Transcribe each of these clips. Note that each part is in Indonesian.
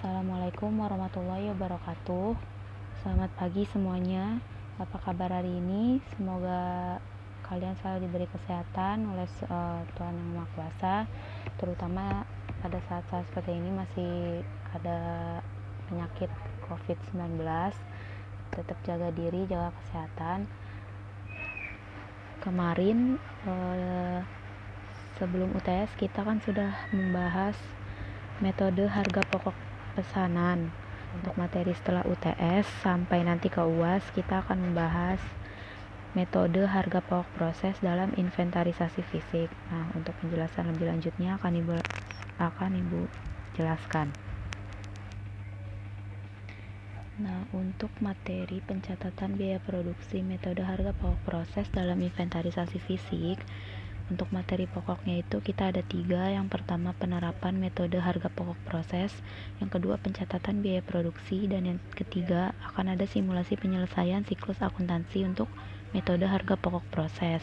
Assalamualaikum warahmatullahi wabarakatuh. Selamat pagi semuanya. Apa kabar hari ini? Semoga kalian selalu diberi kesehatan oleh Tuhan Yang Maha Kuasa. Terutama pada saat-saat seperti ini masih ada penyakit COVID-19. Tetap jaga diri, jaga kesehatan. Kemarin sebelum UTS kita kan sudah membahas metode harga pokok pesanan. Untuk materi setelah UTS sampai nanti ke UAS kita akan membahas metode harga pokok proses dalam inventarisasi fisik. Nah, untuk penjelasan lebih lanjutnya akan Ibu jelaskan. Nah, untuk materi pencatatan biaya produksi metode harga pokok proses dalam inventarisasi fisik, untuk materi pokoknya itu kita ada 3. Yang pertama penerapan metode harga pokok proses, yang kedua pencatatan biaya produksi, dan yang ketiga akan ada simulasi penyelesaian siklus akuntansi untuk metode harga pokok proses.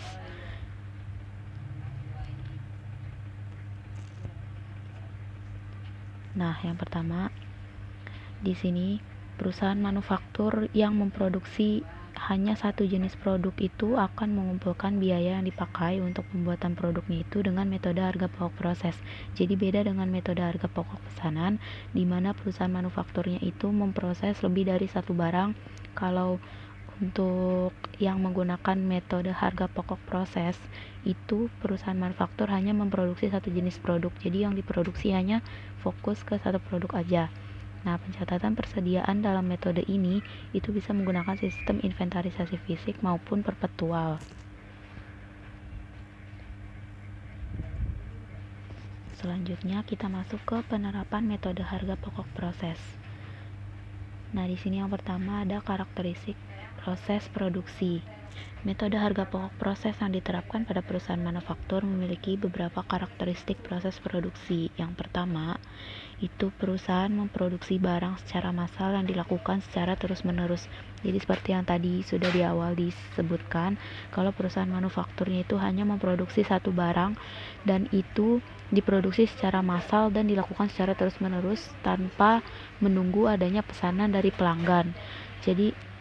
Nah, yang pertama di sini perusahaan manufaktur yang memproduksi hanya satu jenis produk itu akan mengumpulkan biaya yang dipakai untuk pembuatan produknya itu dengan metode harga pokok proses. Jadi beda dengan metode harga pokok pesanan, di mana perusahaan manufakturnya itu memproses lebih dari satu barang. Kalau untuk yang menggunakan metode harga pokok proses itu perusahaan manufaktur hanya memproduksi satu jenis produk. Jadi yang diproduksi hanya fokus ke satu produk aja. Nah, pencatatan persediaan dalam metode ini itu bisa menggunakan sistem inventarisasi fisik maupun perpetual. Selanjutnya kita masuk ke penerapan metode harga pokok proses. Nah, di sini yang pertama ada karakteristik proses produksi. Metode harga pokok proses yang diterapkan pada perusahaan manufaktur memiliki beberapa karakteristik proses produksi. Yang pertama, itu perusahaan memproduksi barang secara massal yang dilakukan secara terus-menerus. Jadi seperti yang tadi sudah di awal disebutkan, kalau perusahaan manufakturnya itu hanya memproduksi satu barang dan itu diproduksi secara massal dan dilakukan secara terus-menerus tanpa menunggu adanya pesanan dari pelanggan. Jadi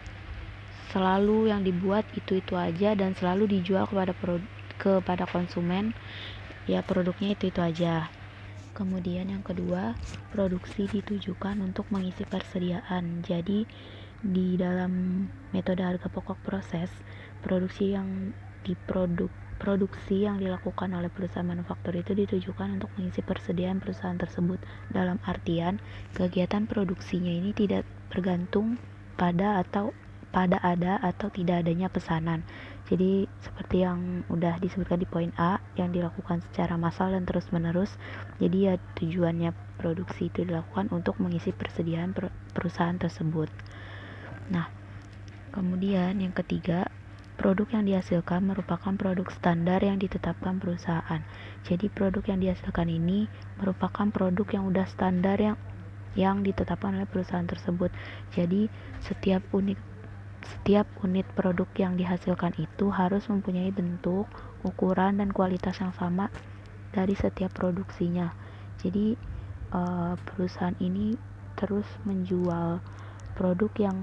selalu yang dibuat itu aja dan selalu dijual kepada konsumen, ya produknya itu aja. Kemudian yang kedua, produksi ditujukan untuk mengisi persediaan. Jadi di dalam metode harga pokok proses, produksi yang dilakukan oleh perusahaan manufaktur itu ditujukan untuk mengisi persediaan perusahaan tersebut. Dalam artian, kegiatan produksinya ini tidak bergantung pada ada atau tidak adanya pesanan. Jadi seperti yang udah disebutkan di poin A, yang dilakukan secara massal dan terus-menerus. Jadi ya tujuannya produksi itu dilakukan untuk mengisi persediaan perusahaan tersebut. Nah, kemudian yang ketiga, produk yang dihasilkan merupakan produk standar yang ditetapkan perusahaan. Jadi produk yang dihasilkan ini merupakan produk yang udah standar yang ditetapkan oleh perusahaan tersebut. Jadi setiap unit produk yang dihasilkan itu harus mempunyai bentuk, ukuran, dan kualitas yang sama dari setiap produksinya. Jadi perusahaan ini terus menjual produk yang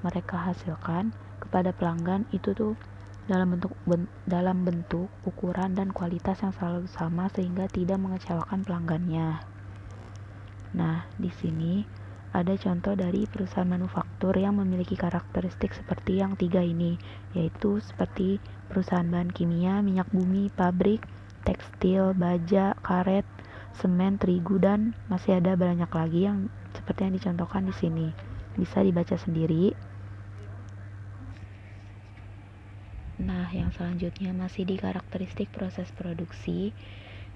mereka hasilkan kepada pelanggan itu tuh dalam bentuk, ukuran, dan kualitas yang selalu sama sehingga tidak mengecewakan pelanggannya. Nah, di sini ada contoh dari perusahaan manufaktur yang memiliki karakteristik seperti yang 3 ini, yaitu seperti perusahaan bahan kimia, minyak bumi, pabrik, tekstil, baja, karet, semen, terigu, dan masih ada banyak lagi yang seperti yang dicontohkan di sini. Bisa dibaca sendiri. Nah, yang selanjutnya masih di karakteristik proses produksi.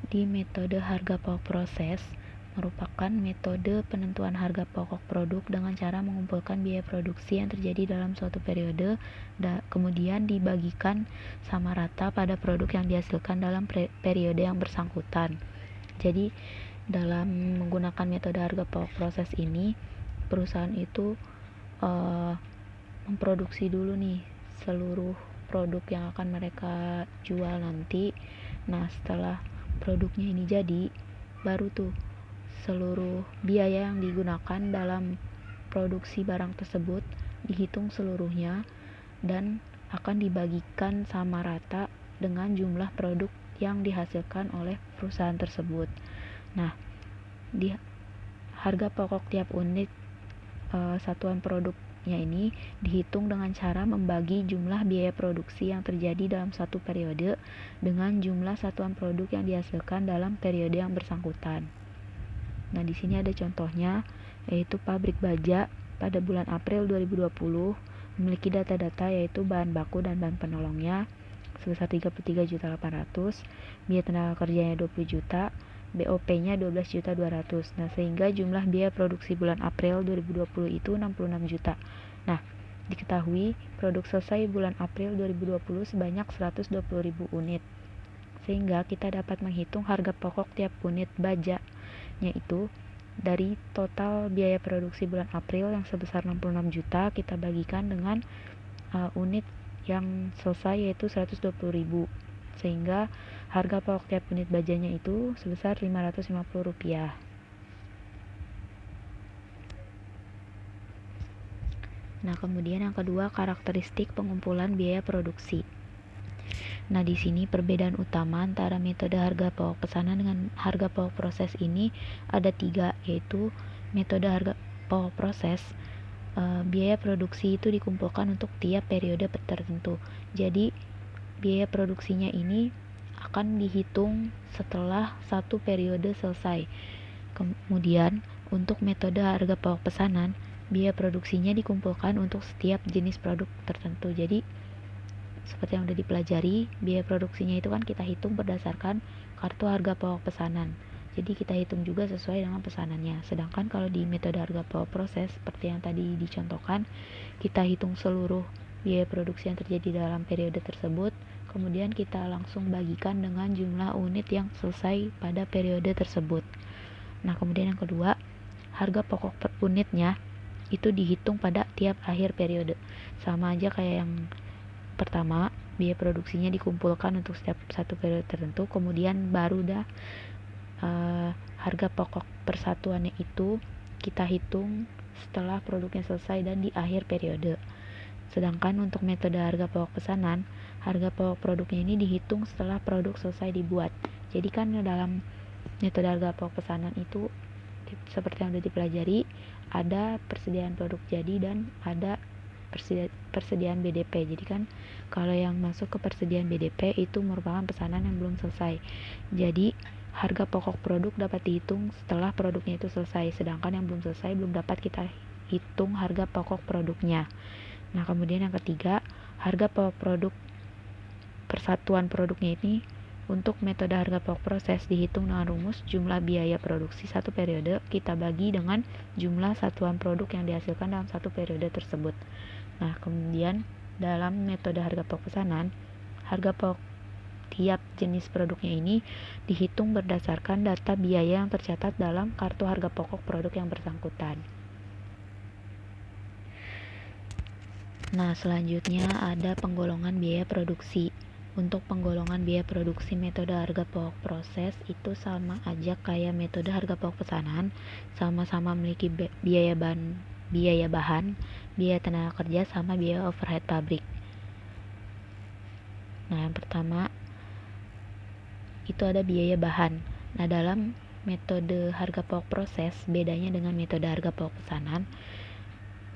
Di metode harga pokok proses merupakan metode penentuan harga pokok produk dengan cara mengumpulkan biaya produksi yang terjadi dalam suatu periode kemudian dibagikan sama rata pada produk yang dihasilkan dalam periode yang bersangkutan. Jadi dalam menggunakan metode harga pokok proses ini, perusahaan itu memproduksi dulu nih seluruh produk yang akan mereka jual nanti. Nah, setelah produknya ini jadi, baru tuh seluruh biaya yang digunakan dalam produksi barang tersebut dihitung seluruhnya dan akan dibagikan sama rata dengan jumlah produk yang dihasilkan oleh perusahaan tersebut. Nah, di harga pokok tiap unit satuan produknya ini dihitung dengan cara membagi jumlah biaya produksi yang terjadi dalam satu periode dengan jumlah satuan produk yang dihasilkan dalam periode yang bersangkutan. Nah, di sini ada contohnya, yaitu pabrik baja pada bulan April 2020 memiliki data-data yaitu bahan baku dan bahan penolongnya sebesar 33.800.000, biaya tenaga kerjanya 20 juta, BOP-nya 12.200.000. Nah, sehingga jumlah biaya produksi bulan April 2020 itu 66 juta. Nah, diketahui produk selesai bulan April 2020 sebanyak 120.000 unit. Sehingga kita dapat menghitung harga pokok tiap unit baja, yaitu dari total biaya produksi bulan April yang sebesar 66 juta kita bagikan dengan unit yang selesai yaitu 120.000, sehingga harga pokok tiap unit bajanya itu sebesar Rp550. Nah, kemudian yang kedua, karakteristik pengumpulan biaya produksi. Nah, di sini perbedaan utama antara metode harga pokok pesanan dengan harga pokok proses ini ada 3, yaitu metode harga pokok proses, biaya produksi itu dikumpulkan untuk tiap periode tertentu. Jadi, biaya produksinya ini akan dihitung setelah satu periode selesai. Kemudian, untuk metode harga pokok pesanan, biaya produksinya dikumpulkan untuk setiap jenis produk tertentu. Jadi, seperti yang sudah dipelajari, biaya produksinya itu kan kita hitung berdasarkan kartu harga pokok pesanan. Jadi kita hitung juga sesuai dengan pesanannya. Sedangkan kalau di metode harga pokok proses, seperti yang tadi dicontohkan, kita hitung seluruh biaya produksi yang terjadi dalam periode tersebut, kemudian kita langsung bagikan dengan jumlah unit yang selesai pada periode tersebut. Nah, kemudian yang kedua, harga pokok per unitnya itu dihitung pada tiap akhir periode. Sama aja kayak yang pertama, biaya produksinya dikumpulkan untuk setiap satu periode tertentu, kemudian baru harga pokok persatuannya itu kita hitung setelah produknya selesai dan di akhir periode. Sedangkan untuk metode harga pokok pesanan, harga pokok produknya ini dihitung setelah produk selesai dibuat. Jadi kan dalam metode harga pokok pesanan itu seperti yang sudah dipelajari, ada persediaan produk jadi dan ada persediaan BDP. Jadi kan kalau yang masuk ke persediaan BDP itu merupakan pesanan yang belum selesai. Jadi harga pokok produk dapat dihitung setelah produknya itu selesai, sedangkan yang belum selesai belum dapat kita hitung harga pokok produknya. Nah, kemudian yang ketiga, harga pokok produk persatuan produknya ini untuk metode harga pokok proses dihitung dengan rumus jumlah biaya produksi satu periode kita bagi dengan jumlah satuan produk yang dihasilkan dalam satu periode tersebut. Nah, kemudian dalam metode harga pokok pesanan, harga pokok tiap jenis produknya ini dihitung berdasarkan data biaya yang tercatat dalam kartu harga pokok produk yang bersangkutan. Nah, selanjutnya ada penggolongan biaya produksi. Untuk penggolongan biaya produksi metode harga pokok proses itu sama aja kayak metode harga pokok pesanan, sama-sama memiliki biaya bahan, biaya tenaga kerja, sama biaya overhead pabrik. Nah, yang pertama itu ada biaya bahan. Nah, dalam metode harga pokok proses, bedanya dengan metode harga pokok pesanan,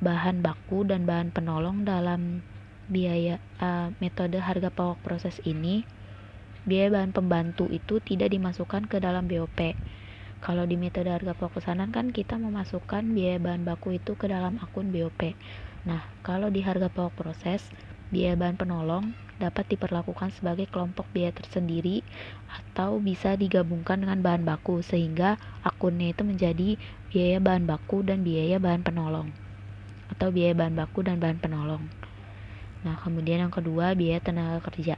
bahan baku dan bahan penolong dalam metode harga pokok proses ini, biaya bahan pembantu itu tidak dimasukkan ke dalam BOP. Kalau di metode harga pokok pesanan kan kita memasukkan biaya bahan baku itu ke dalam akun BOP. Nah, kalau di harga pokok proses, biaya bahan penolong dapat diperlakukan sebagai kelompok biaya tersendiri atau bisa digabungkan dengan bahan baku, sehingga akunnya itu menjadi biaya bahan baku dan biaya bahan penolong atau biaya bahan baku dan bahan penolong. Nah, kemudian yang kedua, biaya tenaga kerja.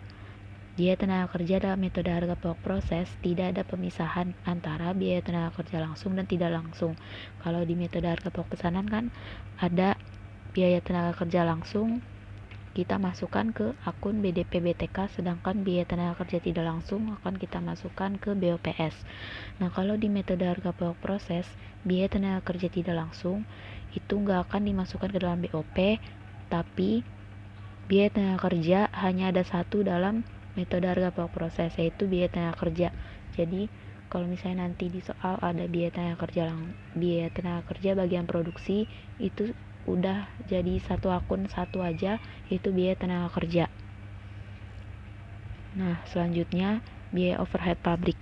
Biaya tenaga kerja dalam metode harga pokok proses tidak ada pemisahan antara biaya tenaga kerja langsung dan tidak langsung. Kalau di metode harga pokok pesanan kan ada biaya tenaga kerja langsung kita masukkan ke akun BDP BTK, sedangkan biaya tenaga kerja tidak langsung akan kita masukkan ke BOPS. Nah, kalau di metode harga pokok proses, biaya tenaga kerja tidak langsung itu nggak akan dimasukkan ke dalam BOP, tapi biaya tenaga kerja hanya ada satu dalam metode harga pokok proses, yaitu biaya tenaga kerja. Jadi kalau misalnya nanti di soal ada biaya tenaga kerja bagian produksi, itu udah jadi satu akun satu aja, yaitu biaya tenaga kerja. Nah, selanjutnya biaya overhead pabrik.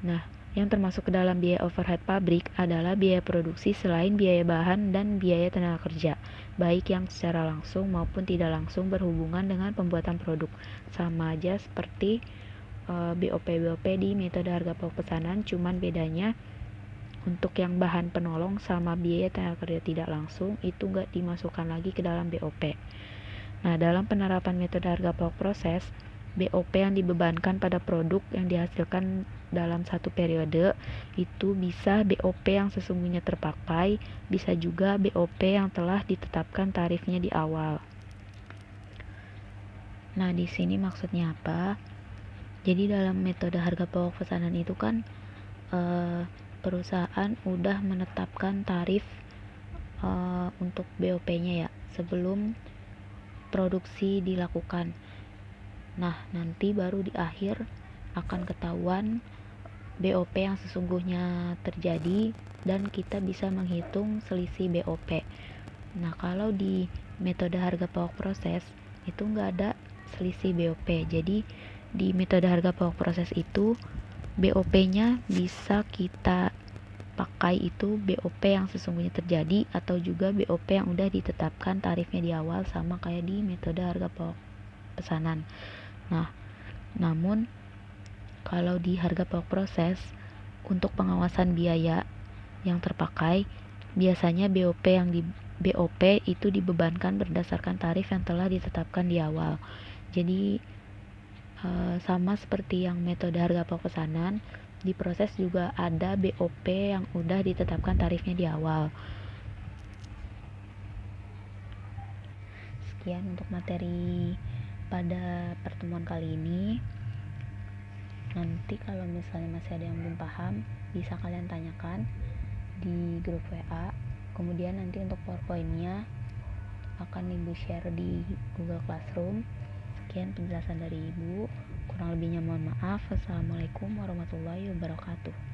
Nah, yang termasuk ke dalam biaya overhead pabrik adalah biaya produksi selain biaya bahan dan biaya tenaga kerja, baik yang secara langsung maupun tidak langsung berhubungan dengan pembuatan produk. Sama aja seperti BOP di metode harga pokok pesanan, cuman bedanya untuk yang bahan penolong sama biaya tenaga kerja tidak langsung itu nggak dimasukkan lagi ke dalam BOP. Nah, dalam penerapan metode harga pokok proses, BOP yang dibebankan pada produk yang dihasilkan dalam satu periode itu bisa BOP yang sesungguhnya terpakai, bisa juga BOP yang telah ditetapkan tarifnya di awal. Nah, di sini maksudnya apa? Jadi dalam metode harga pokok pesanan itu kan perusahaan udah menetapkan tarif untuk BOP-nya ya sebelum produksi dilakukan. Nah, nanti baru di akhir akan ketahuan BOP yang sesungguhnya terjadi dan kita bisa menghitung selisih BOP. Nah, kalau di metode harga pokok proses itu nggak ada selisih BOP. Jadi di metode harga pokok proses itu BOP-nya bisa kita pakai itu BOP yang sesungguhnya terjadi atau juga BOP yang udah ditetapkan tarifnya di awal, sama kayak di metode harga pokok pesanan. Nah, namun kalau di harga pokok proses untuk pengawasan biaya yang terpakai, biasanya BOP itu dibebankan berdasarkan tarif yang telah ditetapkan di awal. Jadi sama seperti yang metode harga pokok pesanan, di proses juga ada BOP yang udah ditetapkan tarifnya di awal. Sekian untuk materi pada pertemuan kali ini. Nanti kalau misalnya masih ada yang belum paham, bisa kalian tanyakan di grup WA. Kemudian nanti untuk PowerPoint-nya akan Ibu share di Google Classroom. Sekian penjelasan dari Ibu. Kurang lebihnya mohon maaf. Wassalamualaikum warahmatullahi wabarakatuh.